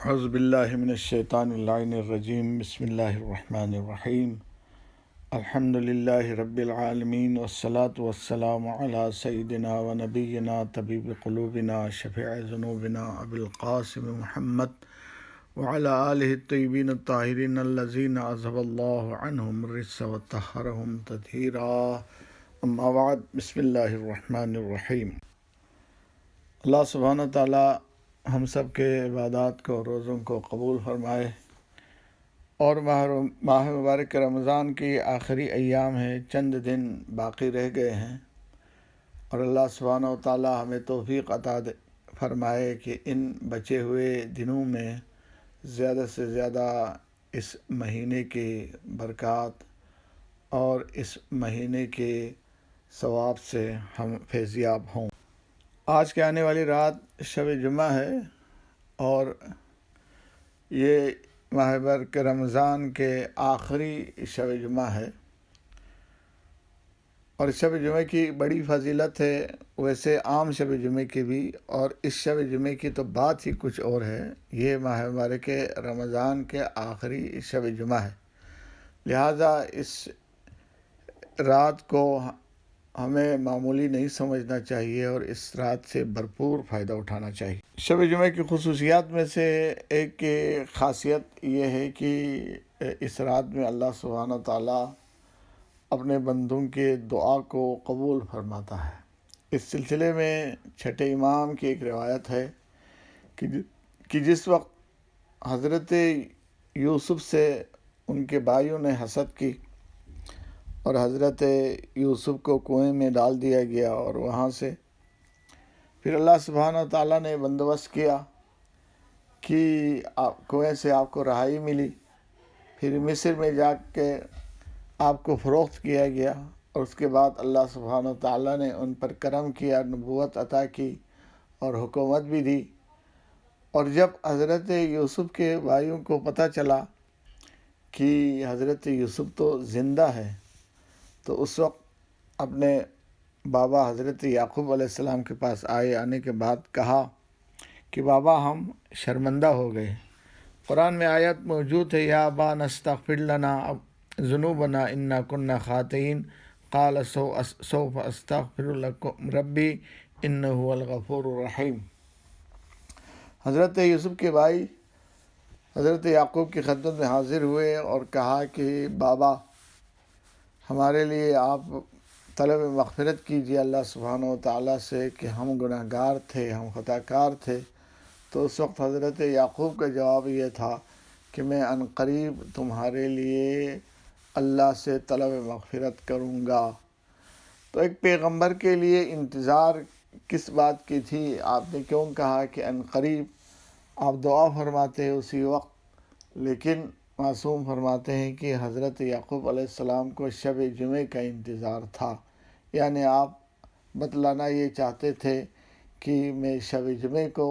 اعوذ باللہ من الشیطان اللعین الرجیم بسم اللہ الرحمن الرحیم الحمد للہ رب العالمین والصلاة والسلام علی سیدنا و نبینا طبیب قلوبنا شفیع ذنوبنا ابی القاسم محمد وعلی آلہ الطیبین الطاہرین الذین اذھب اللہ عنہم الرجس وطہرہم تطہیرا اما بعد بسم اللہ الرحمن الرحیم۔ اللہ سبحانہ تعالیٰ ہم سب کے عبادات کو روزوں کو قبول فرمائے، اور ماہ مبارک رمضان کی آخری ایام ہے، چند دن باقی رہ گئے ہیں، اور اللہ سبحانہ و تعالیٰ ہمیں توفیق عطا فرمائے کہ ان بچے ہوئے دنوں میں زیادہ سے زیادہ اس مہینے کی برکات اور اس مہینے کے ثواب سے ہم فیضیاب ہوں۔ آج کے آنے والی رات شب جمعہ ہے، اور یہ ماہ مبارک رمضان کے آخری شب جمعہ ہے، اور شب جمعہ کی بڑی فضیلت ہے۔ ویسے عام شب جمعہ کی بھی، اور اس شب جمعہ کی تو بات ہی کچھ اور ہے۔ یہ ماہ مبارک رمضان کے آخری شب جمعہ ہے، لہذا اس رات کو ہمیں معمولی نہیں سمجھنا چاہیے، اور اس رات سے بھرپور فائدہ اٹھانا چاہیے۔ شب جمعہ کی خصوصیات میں سے ایک خاصیت یہ ہے کہ اس رات میں اللہ سبحانہ تعالیٰ اپنے بندوں کے دعا کو قبول فرماتا ہے۔ اس سلسلے میں چھٹے امام کی ایک روایت ہے کہ جس وقت حضرت یوسف سے ان کے بھائیوں نے حسد کی، اور حضرت یوسف کو کنویں میں ڈال دیا گیا، اور وہاں سے پھر اللہ سبحانہ تعالیٰ نے بندوبست کیا کہ کنویں سے آپ کو رہائی ملی، پھر مصر میں جا کے آپ کو فروخت کیا گیا، اور اس کے بعد اللہ سبحانہ تعالیٰ نے ان پر کرم کیا، نبوت عطا کی اور حکومت بھی دی۔ اور جب حضرت یوسف کے بھائیوں کو پتہ چلا کہ حضرت یوسف تو زندہ ہے، تو اس وقت اپنے بابا حضرت یعقوب علیہ السلام کے پاس آنے کے بعد کہا کہ بابا ہم شرمندہ ہو گئے۔ قرآن میں آیت موجود ہے، یا ابا نستغفر لنا ذنوبنا انا کنا خاطئین قال سوف استغفر لکم ربی انہ هو الغفور الرحیم۔ حضرت یوسف کے بھائی حضرت یعقوب کی خدمت میں حاضر ہوئے اور کہا کہ بابا ہمارے لیے آپ طلب مغفرت کیجیے اللہ سبحانہ و تعالیٰ سے کہ ہم گناہ گار تھے، ہم خطا کار تھے۔ تو اس وقت حضرت یعقوب کا جواب یہ تھا کہ میں عنقریب تمہارے لیے اللہ سے طلب مغفرت کروں گا۔ تو ایک پیغمبر کے لیے انتظار کس بات کی تھی؟ آپ نے کیوں کہا کہ عنقریب؟ آپ دعا فرماتے ہیں اسی وقت، لیکن معصوم فرماتے ہیں کہ حضرت یعقوب علیہ السلام کو شب جمعہ کا انتظار تھا، یعنی آپ بتلانا یہ چاہتے تھے کہ میں شب جمعہ کو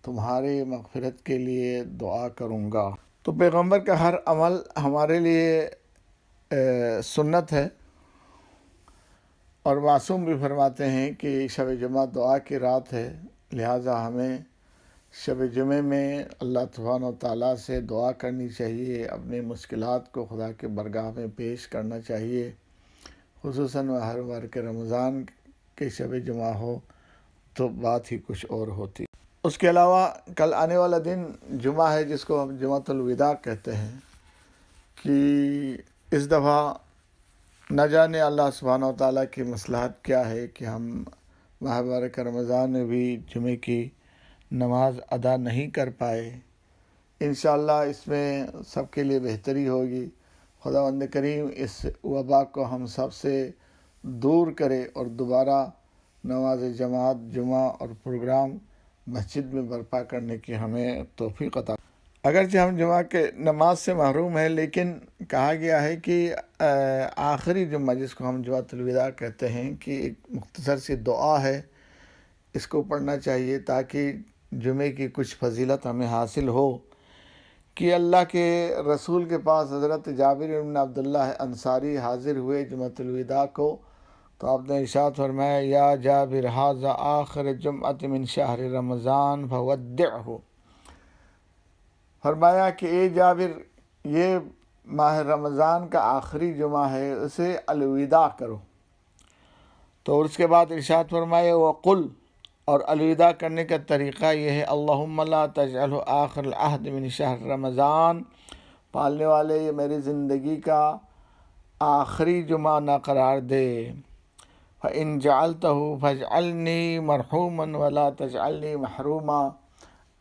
تمہاری مغفرت کے لیے دعا کروں گا۔ تو پیغمبر کا ہر عمل ہمارے لیے سنت ہے، اور معصوم بھی فرماتے ہیں کہ شب جمعہ دعا کی رات ہے، لہٰذا ہمیں شب جمعہ میں اللہ سبحانہ و تعالیٰ سے دعا کرنی چاہیے، اپنی مشکلات کو خدا کے برگاہ میں پیش کرنا چاہیے، خصوصاً ہر بار کے رمضان کے شب جمعہ ہو تو بات ہی کچھ اور ہوتی۔ اس کے علاوہ کل آنے والا دن جمعہ ہے، جس کو ہم جمعۃ الوداع کہتے ہیں، کہ اس دفعہ نہ جانے اللہ سبحانہ و تعالیٰ کی مصلحت کیا ہے کہ ہم ماہ مبارک رمضان میں بھی جمعے کی نماز ادا نہیں کر پائے۔ انشاءاللہ اس میں سب کے لیے بہتری ہوگی۔ خداوند کریم اس وبا کو ہم سب سے دور کرے، اور دوبارہ نماز جماعت، جمعہ اور پروگرام مسجد میں برپا کرنے کی ہمیں توفیق عطا۔ اگرچہ ہم جمعہ کے نماز سے محروم ہیں، لیکن کہا گیا ہے کہ آخری جمعہ، جس کو ہم جمعۃ الوداع کہتے ہیں، کہ ایک مختصر سی دعا ہے، اس کو پڑھنا چاہیے تاکہ جمعے کی کچھ فضیلت ہمیں حاصل ہو۔ کہ اللہ کے رسول کے پاس حضرت جابر بن عبداللہ انصاری حاضر ہوئے جمعۃ الوداع کو، تو آپ نے ارشاد فرمایا، یا جابر ھذا آخر جمعۃ من شہر رمضان فودعہ، فرمایا کہ اے جابر، یہ ماہ رمضان کا آخری جمعہ ہے، اسے الوداع کرو۔ تو اس کے بعد ارشاد فرمائے وقل، اور الوداع کرنے کا طریقہ یہ ہے اللہم لا تجعلہ آخر العہد من شہر رمضان، پالنے والے یہ میری زندگی کا آخری جمعہ نہ قرار دے۔ فَإِن جَعَلْتَهُ فَاجْعَلْنِي مَرْحُومًا وَلَا تَجْعَلْنِي مَحْرُومًا،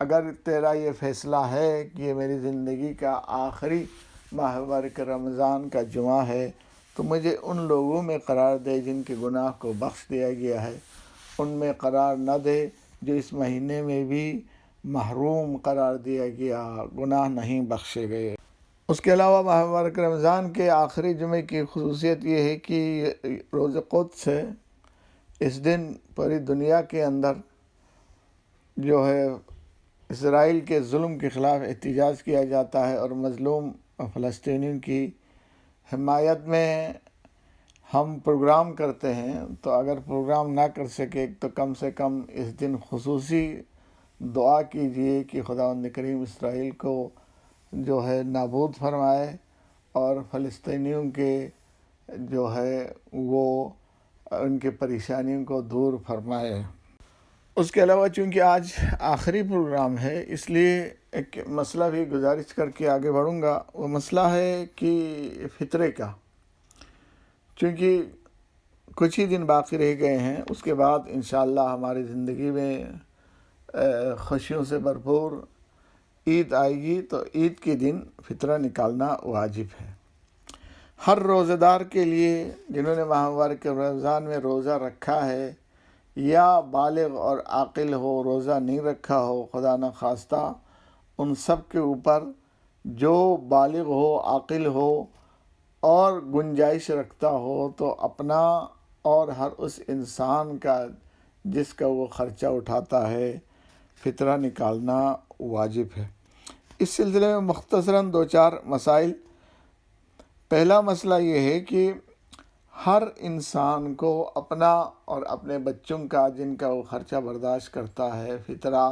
اگر تیرا یہ فیصلہ ہے کہ یہ میری زندگی کا آخری ماہ مبارک رمضان کا جمعہ ہے تو مجھے ان لوگوں میں قرار دے جن کے گناہ کو بخش دیا گیا ہے، ان میں قرار نہ دے جو اس مہینے میں بھی محروم قرار دیا گیا، گناہ نہیں بخشے گئے۔ اس کے علاوہ ماہ مبارک رمضان کے آخری جمعے کی خصوصیت یہ ہے کہ روز قدس ہے۔ اس دن پوری دنیا کے اندر جو ہے اسرائیل کے ظلم کے خلاف احتجاج کیا جاتا ہے اور مظلوم فلسطینیوں کی حمایت میں ہم پروگرام کرتے ہیں۔ تو اگر پروگرام نہ کر سکے تو کم سے کم اس دن خصوصی دعا کیجیے کہ خداوند کریم اسرائیل کو جو ہے نابود فرمائے اور فلسطینیوں کے جو ہے وہ ان کے پریشانیوں کو دور فرمائے۔ اس کے علاوہ چونکہ آج آخری پروگرام ہے اس لیے ایک مسئلہ بھی گزارش کر کے آگے بڑھوں گا۔ وہ مسئلہ ہے کہ فطرے کا، چونکہ کچھ ہی دن باقی رہ گئے ہیں، اس کے بعد انشاءاللہ ہماری زندگی میں خوشیوں سے بھرپور عید آئے گی، تو عید کے دن فطرہ نکالنا واجب ہے ہر روزہ دار کے لیے۔ جنہوں نے ماہ مبارک رمضان میں روزہ رکھا ہے یا بالغ اور عاقل ہو، روزہ نہیں رکھا ہو خدا نخواستہ، ان سب کے اوپر جو بالغ ہو، عاقل ہو اور گنجائش رکھتا ہو تو اپنا اور ہر اس انسان کا جس کا وہ خرچہ اٹھاتا ہے فطرہ نکالنا واجب ہے۔ اس سلسلے میں مختصراً دو چار مسائل۔ پہلا مسئلہ یہ ہے کہ ہر انسان کو اپنا اور اپنے بچوں کا جن کا وہ خرچہ برداشت کرتا ہے فطرہ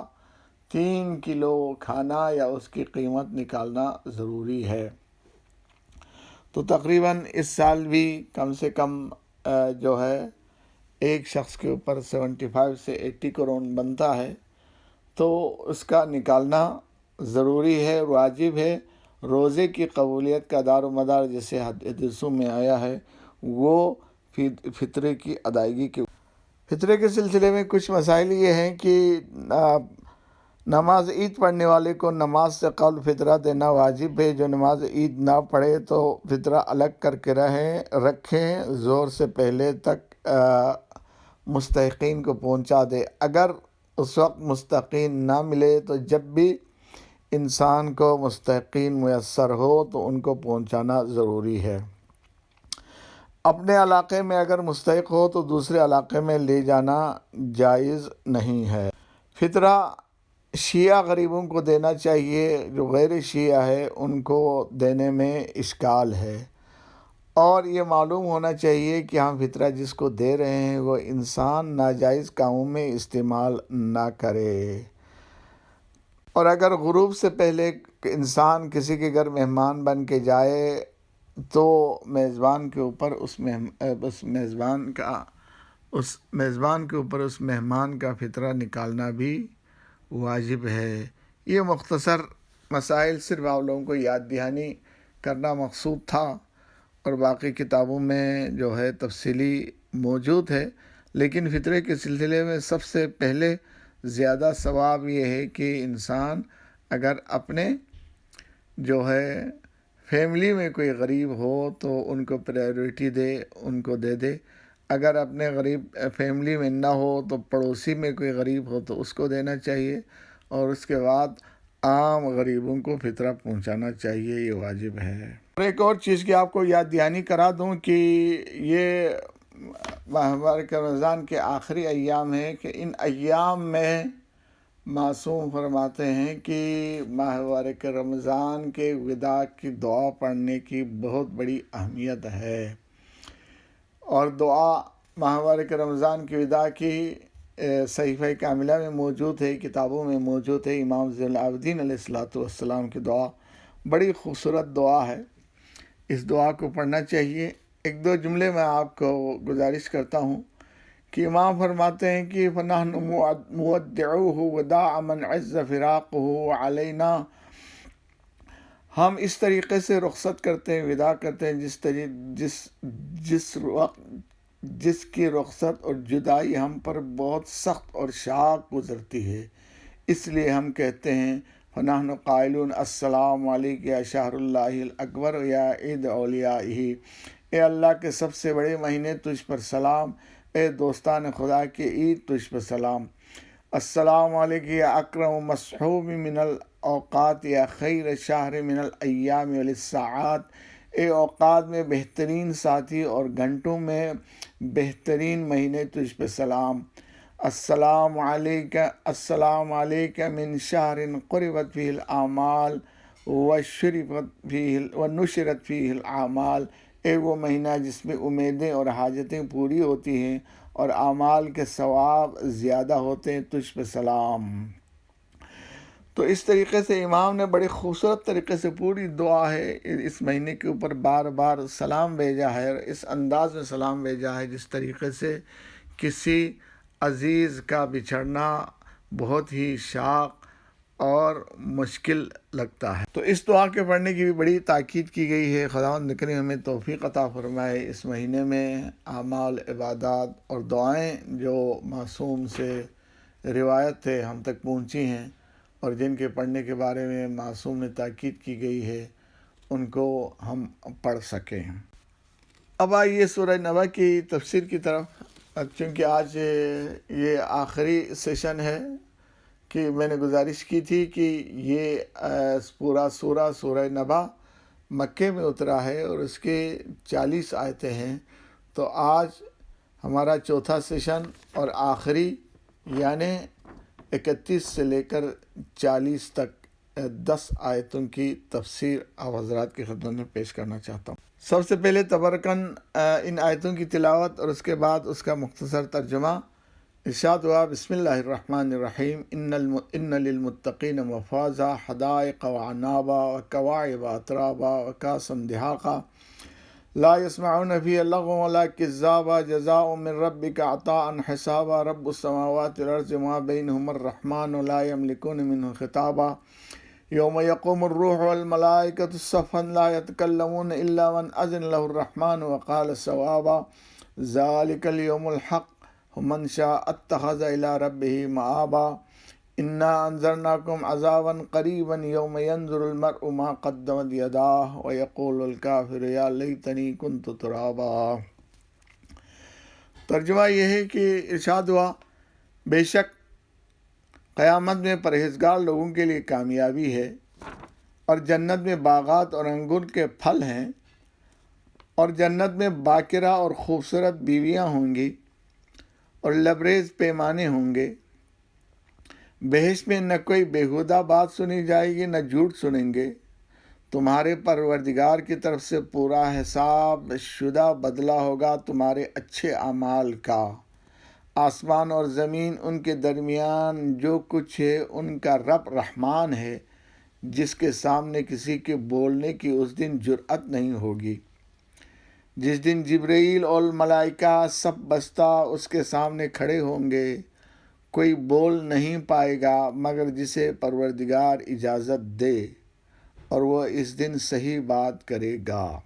3 کلو کھانا یا اس کی قیمت نکالنا ضروری ہے۔ تو تقریباً اس سال بھی کم سے کم جو ہے ایک شخص کے اوپر 75 سے 80 کروڑ بنتا ہے، تو اس کا نکالنا ضروری ہے، واجب ہے۔ روزے کی قبولیت کا دار و مدار جیسے حدیثوں میں آیا ہے وہ فطرے کی ادائیگی کے فطرے کے سلسلے میں کچھ مسائل یہ ہیں کہ نماز عید پڑھنے والے کو نماز سے قبل فطرہ دینا واجب ہے۔ جو نماز عید نہ پڑھے تو فطرہ الگ کر کے رکھیں، زور سے پہلے تک مستحقین کو پہنچا دے۔ اگر اس وقت مستحقین نہ ملے تو جب بھی انسان کو مستحقین میسر ہو تو ان کو پہنچانا ضروری ہے۔ اپنے علاقے میں اگر مستحق ہو تو دوسرے علاقے میں لے جانا جائز نہیں ہے۔ فطرہ شیعہ غریبوں کو دینا چاہیے، جو غیر شیعہ ہے ان کو دینے میں اشکال ہے، اور یہ معلوم ہونا چاہیے کہ ہم فطرہ جس کو دے رہے ہیں وہ انسان ناجائز کاموں میں استعمال نہ کرے۔ اور اگر غروب سے پہلے انسان کسی کے گھر مہمان بن کے جائے تو میزبان کے اوپر اس مہمان کا فطرہ نکالنا بھی واجب ہے۔ یہ مختصر مسائل صرف آپ لوگوں کو یاد دہانی کرنا مقصود تھا، اور باقی کتابوں میں جو ہے تفصیلی موجود ہے، لیکن فطرے کے سلسلے میں سب سے پہلے زیادہ ثواب یہ ہے کہ انسان اگر اپنے جو ہے فیملی میں کوئی غریب ہو تو ان کو پرائیورٹی دے، ان کو دے دے۔ اگر اپنے غریب فیملی میں نہ ہو تو پڑوسی میں کوئی غریب ہو تو اس کو دینا چاہیے، اور اس کے بعد عام غریبوں کو فطرہ پہنچانا چاہیے، یہ واجب ہے۔ اور ایک اور چیز کی آپ کو یاد دہانی کرا دوں کہ یہ ماہ مبارک رمضان کے آخری ایام ہیں کہ ان ایام میں معصوم فرماتے ہیں کہ ماہ مبارک رمضان کے وداع کی دعا پڑھنے کی بہت بڑی اہمیت ہے، اور دعا ماہ مبارک رمضان کی وداع کی صحیفہ کاملہ میں موجود ہے، کتابوں میں موجود ہے، امام زین العابدین علیہ الصلوۃ والسلام کی دعا، بڑی خوبصورت دعا ہے، اس دعا کو پڑھنا چاہیے۔ ایک دو جملے میں آپ کو گزارش کرتا ہوں کہ امام فرماتے ہیں کہ فَنَحْنُ مُوَدِّعُوهُ وَدَاعَ مَنْ عِزَّ فِرَاقُهُ عَلَيْنَا، ہم اس طریقے سے رخصت کرتے ہیں، وداع کرتے ہیں جس کی رخصت اور جدائی ہم پر بہت سخت اور شاق گزرتی ہے، اس لیے ہم کہتے ہیں فَنَحْنُ قائلون السلام علیک یا شہر اللہ الاکبر یا عید اولیائہ، اے اللہ کے سب سے بڑے مہینے تجھ پر سلام، اے دوستان خدا کے عید تجھ پر سلام، السلام علیک یا اکرم مصحوب من الاوقات یا خیر شہر من الایام والساعات، اے اوقات میں بہترین ساتھی اور گھنٹوں میں بہترین مہینے تجھ پہ سلام، السلام علیک من شہر قربت فیہ الاعمال ونشرت فیہ الاعمال، اے وہ مہینہ جس میں امیدیں اور حاجتیں پوری ہوتی ہیں اور اعمال کے ثواب زیادہ ہوتے ہیں، تجھ پہ سلام۔ تو اس طریقے سے امام نے بڑے خوبصورت طریقے سے پوری دعا ہے اس مہینے کے اوپر بار بار سلام بھیجا ہے، اور اس انداز میں سلام بھیجا ہے جس طریقے سے کسی عزیز کا بچھڑنا بہت ہی شاق اور مشکل لگتا ہے۔ تو اس دعا کے پڑھنے کی بھی بڑی تاکید کی گئی ہے۔ خداوند کریم ہمیں توفیق عطا فرمائے اس مہینے میں اعمال، عبادات اور دعائیں جو معصوم سے روایت ہے ہم تک پہنچی ہیں اور جن کے پڑھنے کے بارے میں معصوم نے تاکید کی گئی ہے، ان کو ہم پڑھ سکیں۔ اب آئیے سورہ نبا کی تفسیر کی طرف، چونکہ آج یہ آخری سیشن ہے کہ میں نے گزارش کی تھی کہ یہ پورا سورہ نبا مکے میں اترا ہے اور اس کے 40 آیتیں ہیں، تو آج ہمارا چوتھا سیشن اور آخری، یعنی 31 سے لے کر 40 تک 10 آیتوں کی تفسیر آپ حضرات کی خدمت میں پیش کرنا چاہتا ہوں۔ سب سے پہلے تبرکاً ان آیتوں کی تلاوت اور اس کے بعد اس کا مختصر ترجمہ۔ ارشاد ہوا بسم اللہ الرحمن الرحیم، ان للمتقین مفازا حدائق وعنابا وکواعب اترابا وکاسا دہاقا لا يسمعون فيها اللغوا ولا كذابا جزاء من ربك عطاء حسابا رب السماوات والارض وما بينهما الرحمن لا يملكون منه خطابا يوم يقوم الروح والملائكة صفا لا يتكلمون إلا من أذن له الرحمن وقال صوابا ذلك اليوم الحق ومن شاء اتخذ إلى ربه مآبا إنا أنذرناكم عذابا قريبا يوم ينظر المرء ما قدمت يداه ويقول الكافر يا ليتني كنت ترابا۔ ترجمہ یہ ہے کہ ارشاد ہوا بے شک قیامت میں پرہیزگار لوگوں کے لیے کامیابی ہے، اور جنت میں باغات اور انگور کے پھل ہیں، اور جنت میں باکرہ اور خوبصورت بیویاں ہوں گی اور لبریز پیمانے ہوں گے۔ بہشت میں نہ کوئی بیہودہ بات سنی جائے گی، نہ جھوٹ سنیں گے۔ تمہارے پروردگار کی طرف سے پورا حساب شدہ بدلہ ہوگا تمہارے اچھے اعمال کا۔ آسمان اور زمین ان کے درمیان جو کچھ ہے ان کا رب رحمان ہے، جس کے سامنے کسی کے بولنے کی اس دن جرأت نہیں ہوگی، جس دن جبرائیل اور ملائکہ سب بستہ اس کے سامنے کھڑے ہوں گے۔ کوئی بول نہیں پائے گا مگر جسے پروردگار اجازت دے، اور وہ اس دن صحیح بات کرے گا۔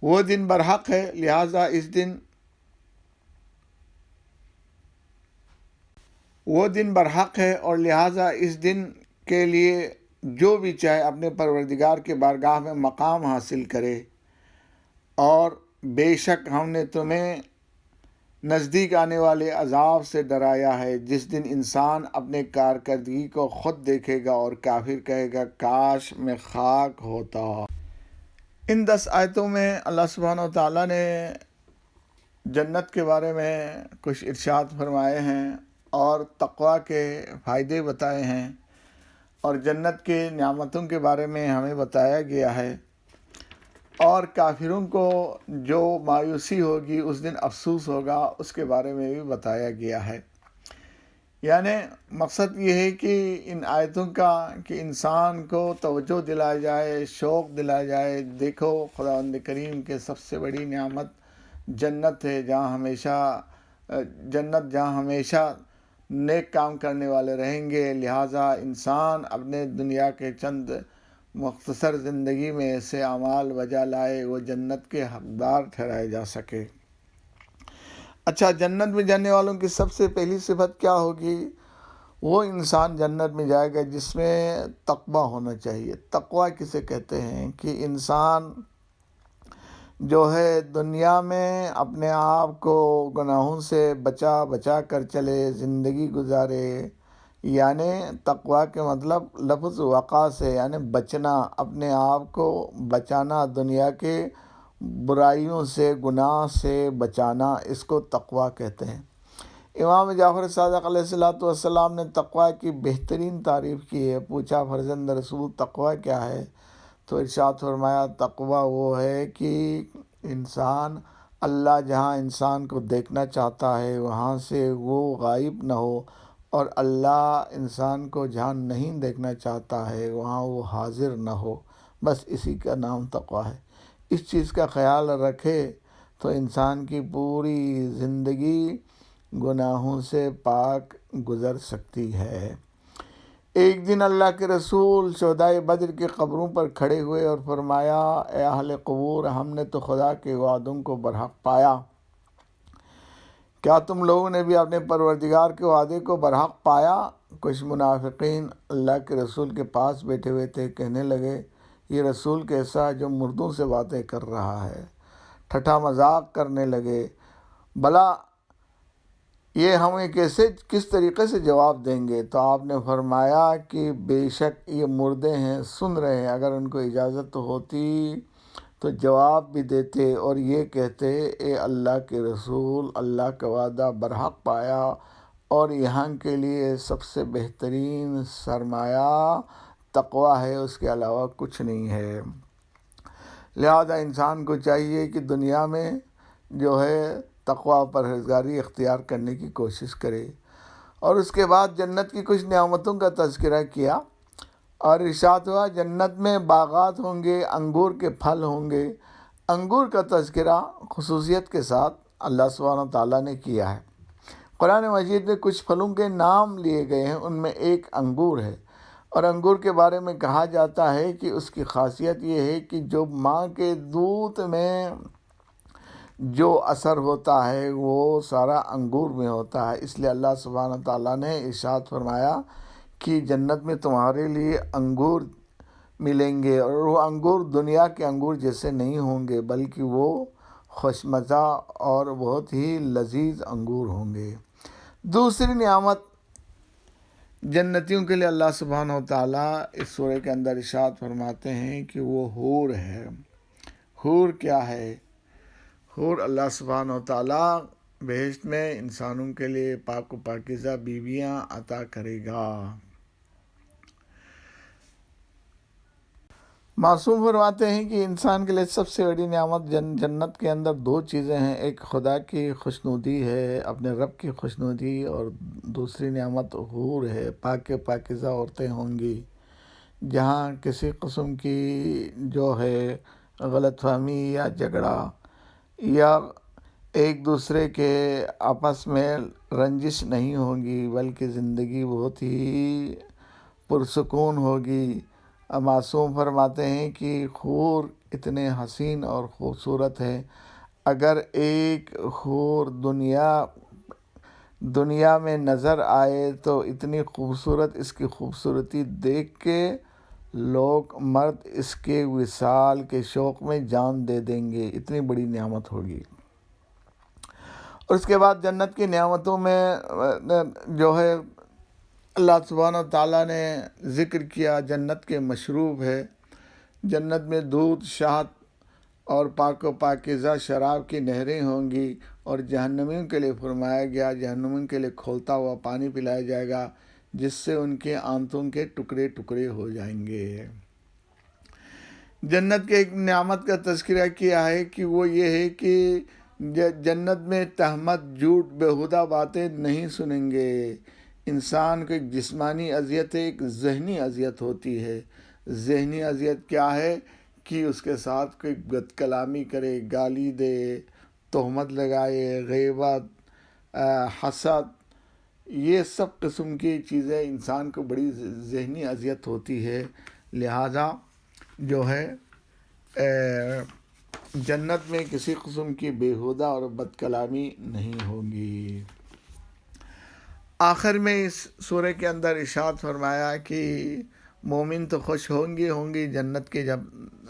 وہ دن برحق ہے، لہٰذا اس دن کے لیے جو بھی چاہے اپنے پروردگار کے بارگاہ میں مقام حاصل کرے۔ اور بے شک ہم نے تمہیں نزدیک آنے والے عذاب سے ڈرایا ہے، جس دن انسان اپنے کارکردگی کو خود دیکھے گا اور کافر کہے گا کاش میں خاک ہوتا۔ ان 10 آیتوں میں اللہ سبحانہ و تعالیٰ نے جنت کے بارے میں کچھ ارشاد فرمائے ہیں اور تقویٰ کے فائدے بتائے ہیں، اور جنت کے نعمتوں کے بارے میں ہمیں بتایا گیا ہے۔ اور کافروں کو جو مایوسی ہوگی، اس دن افسوس ہوگا، اس کے بارے میں بھی بتایا گیا ہے۔ یعنی مقصد یہ ہے کہ ان آیتوں کا کہ انسان کو توجہ دلایا جائے، شوق دلایا جائے۔ دیکھو خداوند کریم کے سب سے بڑی نعمت جنت ہے، جہاں ہمیشہ نیک کام کرنے والے رہیں گے۔ لہٰذا انسان اپنے دنیا کے چند مختصر زندگی میں ایسے اعمال بجا لائے وہ جنت کے حقدار ٹھہرائے جا سکے۔ اچھا، جنت میں جانے والوں کی سب سے پہلی صفت کیا ہوگی؟ وہ انسان جنت میں جائے گا جس میں تقویٰ ہونا چاہیے۔ تقویٰ کسے کہتے ہیں کہ انسان جو ہے دنیا میں اپنے آپ کو گناہوں سے بچا کر چلے، زندگی گزارے۔ یعنی تقویٰ کے مطلب لفظ وقا سے، یعنی بچنا، اپنے آپ کو بچانا، دنیا کے برائیوں سے، گناہ سے بچانا، اس کو تقویٰ کہتے ہیں۔ امام جعفر صادق علیہ السلام نے تقویٰ کی بہترین تعریف کی ہے۔ پوچھا فرزند رسول تقویٰ کیا ہے؟ تو ارشاد فرمایا تقویٰ وہ ہے کہ انسان اللہ جہاں انسان کو دیکھنا چاہتا ہے وہاں سے وہ غائب نہ ہو، اور اللہ انسان کو جہاں نہیں دیکھنا چاہتا ہے وہاں وہ حاضر نہ ہو۔ بس اسی کا نام تقویٰ ہے۔ اس چیز کا خیال رکھے تو انسان کی پوری زندگی گناہوں سے پاک گزر سکتی ہے۔ ایک دن اللہ کے رسول شہدائے بدر کی قبروں پر کھڑے ہوئے اور فرمایا، اے اہل قبور، ہم نے تو خدا کے وعدوں کو برحق پایا، کیا تم لوگوں نے بھی اپنے پروردگار کے وعدے کو برحق پایا؟ کچھ منافقین اللہ کے رسول کے پاس بیٹھے ہوئے تھے، کہنے لگے یہ رسول کیسا ہے جو مردوں سے باتیں کر رہا ہے؟ ٹھٹھا مذاق کرنے لگے، بھلا یہ ہمیں کس طریقے سے جواب دیں گے؟ تو آپ نے فرمایا کہ بے شک یہ مردے ہیں، سن رہے ہیں، اگر ان کو اجازت ہوتی تو جواب بھی دیتے اور یہ کہتے، اے اللہ کے رسول، اللہ کا وعدہ برحق پایا اور یہاں کے لیے سب سے بہترین سرمایہ تقویٰ ہے، اس کے علاوہ کچھ نہیں ہے۔ لہذا انسان کو چاہیے کہ دنیا میں جو ہے تقویٰ پرہیزگاری اختیار کرنے کی کوشش کرے۔ اور اس کے بعد جنت کی کچھ نعمتوں کا تذکرہ کیا اور ارشاد ہوا جنت میں باغات ہوں گے، انگور کے پھل ہوں گے۔ انگور کا تذکرہ خصوصیت کے ساتھ اللہ سبحانہ تعالیٰ نے کیا ہے۔ قرآن مجید میں کچھ پھلوں کے نام لیے گئے ہیں، ان میں ایک انگور ہے، اور انگور کے بارے میں کہا جاتا ہے کہ اس کی خاصیت یہ ہے کہ جو ماں کے دودھ میں جو اثر ہوتا ہے وہ سارا انگور میں ہوتا ہے۔ اس لیے اللہ سبحانہ تعالیٰ نے ارشاد فرمایا کہ جنت میں تمہارے لیے انگور ملیں گے، اور وہ انگور دنیا کے انگور جیسے نہیں ہوں گے، بلکہ وہ خوش مزہ اور بہت ہی لذیذ انگور ہوں گے۔ دوسری نعمت جنتیوں کے لیے اللہ سبحانہ تعالیٰ اس سورہ کے اندر ارشاد فرماتے ہیں کہ وہ حور ہے۔ حور کیا ہے؟ حور اللہ سبحانہ تعالیٰ بہشت میں انسانوں کے لیے پاک و پاکیزہ بیویاں عطا کرے گا۔ معصوم فرماتے ہیں کہ انسان کے لیے سب سے بڑی نعمت جنت کے اندر دو چیزیں ہیں، ایک خدا کی خوشنودی ہے، اپنے رب کی خوشنودی، اور دوسری نعمت حور ہے، پاک پاکیزہ عورتیں ہوں گی، جہاں کسی قسم کی جو ہے غلط فہمی یا جھگڑا یا ایک دوسرے کے آپس میں رنجش نہیں ہوگی، بلکہ زندگی بہت ہی پرسکون ہوگی۔ معصوم فرماتے ہیں کہ حور اتنے حسین اور خوبصورت ہیں، اگر ایک حور دنیا میں نظر آئے تو اتنی خوبصورت، اس کی خوبصورتی دیکھ کے لوگ مرد اس کے وصال کے شوق میں جان دے دیں گے، اتنی بڑی نعمت ہوگی۔ اور اس کے بعد جنت کی نعمتوں میں جو ہے اللہ سبحانہ تعالیٰ نے ذکر کیا، جنت کے مشروب ہے، جنت میں دودھ، شہد اور پاک و پاکیزہ شراب کی نہریں ہوں گی، اور جہنمیوں کے لیے فرمایا گیا جہنمیوں کے لیے کھولتا ہوا پانی پلایا جائے گا جس سے ان کے آنتوں کے ٹکڑے ٹکڑے ہو جائیں گے۔ جنت کے ایک نعمت کا تذکرہ کیا ہے کہ وہ یہ ہے کہ جنت میں تہمت، جھوٹ، بیہودہ باتیں نہیں سنیں گے۔ انسان کو ایک جسمانی اذیت ہے، ایک ذہنی اذیت ہوتی ہے۔ ذہنی اذیت کیا ہے کہ اس کے ساتھ کوئی بد کلامی کرے، گالی دے، تہمت لگائے، غیبت، حسد، یہ سب قسم کی چیزیں انسان کو بڑی ذہنی اذیت ہوتی ہے۔ لہذا جو ہے جنت میں کسی قسم کی بیہودہ اور بد کلامی نہیں ہوگی۔ آخر میں اس سورہ کے اندر ارشاد فرمایا کہ مومن تو خوش ہوں گی جنت کے جب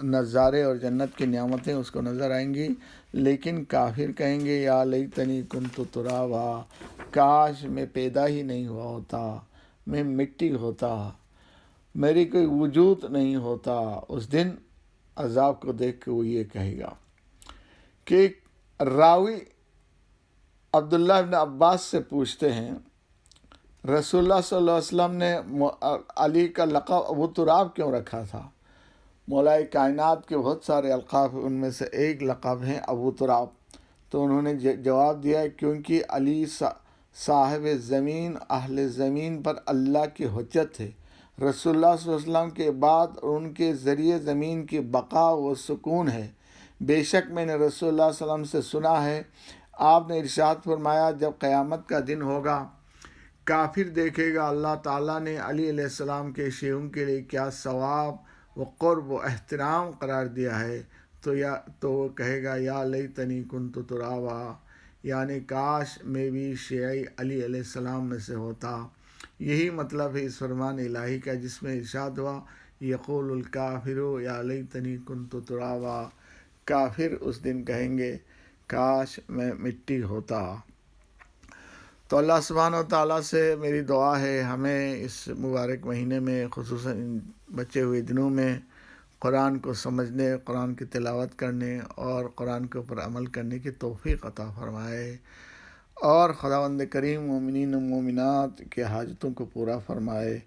نظارے اور جنت کی نعمتیں اس کو نظر آئیں گی، لیکن کافر کہیں گے یا لیتنی کنت ترابا، کاش میں پیدا ہی نہیں ہوا ہوتا، میں مٹی ہوتا، میری کوئی وجود نہیں ہوتا۔ اس دن عذاب کو دیکھ کے وہ یہ کہے گا کہ راوی عبداللہ ابن عباس سے پوچھتے ہیں رسول اللہ صلی اللہ علیہ وسلم نے علی کا لقب ابو تراب کیوں رکھا تھا؟ مولا کائنات کے بہت سارے القاب، ان میں سے ایک لقب ہیں ابو تراب۔ تو انہوں نے جواب دیا کیونکہ علی صاحب زمین، اہل زمین پر اللہ کی حجت ہے، رسول اللہ صلی اللہ علیہ وسلم کے بعد ان کے ذریعے زمین کی بقا و سکون ہے۔ بے شک میں نے رسول اللہ صلی اللہ علیہ وسلم سے سنا ہے، آپ نے ارشاد فرمایا جب قیامت کا دن ہوگا، کافر دیکھے گا اللہ تعالیٰ نے علی علیہ السلام کے شیعوں کے لیے کیا ثواب و قرب و احترام قرار دیا ہے، تو وہ کہے گا یا لیتنی کنت ترابا، یعنی کاش میں بھی شیعی علی علیہ السلام میں سے ہوتا۔ یہی مطلب ہے اس فرمان الہی کا جس میں ارشاد ہوا یقول الکافر یا لیتنی کنت ترابا، کافر اس دن کہیں گے کاش میں مٹی ہوتا۔ تو اللہ سبحانہ و تعالیٰ سے میری دعا ہے ہمیں اس مبارک مہینے میں، خصوصاً ان بچے ہوئے دنوں میں، قرآن کو سمجھنے، قرآن کی تلاوت کرنے اور قرآن کے اوپر عمل کرنے کی توفیق عطا فرمائے، اور خداوند کریم مومنین و مومنات کے حاجتوں کو پورا فرمائے،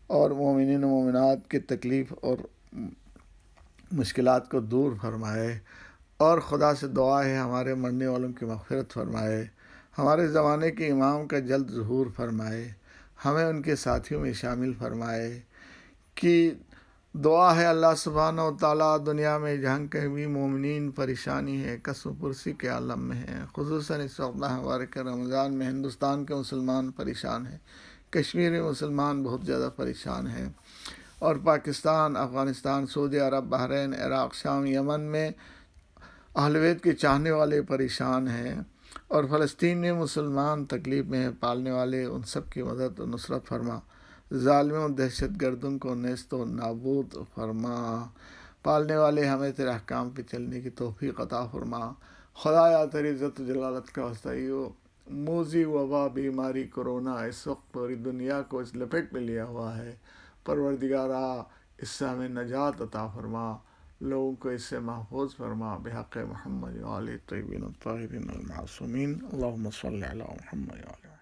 اور مومنین و مومنات کی تکلیف اور مشکلات کو دور فرمائے، اور خدا سے دعا ہے ہمارے مرنے والوں کی مغفرت فرمائے، ہمارے زمانے کے امام کا جلد ظہور فرمائے، ہمیں ان کے ساتھیوں میں شامل فرمائے۔ کہ دعا ہے اللہ سبحانہ و تعالیٰ دنیا میں جہاں کہیں بھی مومنین پریشانی ہے، کسب و پرسی کے عالم میں ہیں، خصوصاً اس وقت مبارک رمضان میں ہندوستان کے مسلمان پریشان ہیں، کشمیر میں مسلمان بہت زیادہ پریشان ہیں، اور پاکستان، افغانستان، سعودی عرب، بحرین، عراق، شام، یمن میں اہل بیت کے چاہنے والے پریشان ہیں، اور فلسطین میں مسلمان تکلیف میں پالنے والے، ان سب کی مدد و نصرت فرما، ظالموں دہشت گردوں کو نیست و نابود فرما، پالنے والے ہمیں تیرے احکام پہ چلنے کی توفیق عطا فرما۔ خدایا تیری عزت و جلالت کا واسطہ موذی وبا بیماری کرونا اس وقت پوری دنیا کو اس لپیٹ میں لیا ہوا ہے، پروردگارا اس سے ہمیں نجات عطا فرما، لوگوں کو اس سے محفوظ فرما، بحق محمد و آلہ الطیبین الطاہرین المعصومین، اللہم صلی علی محمد و آلہ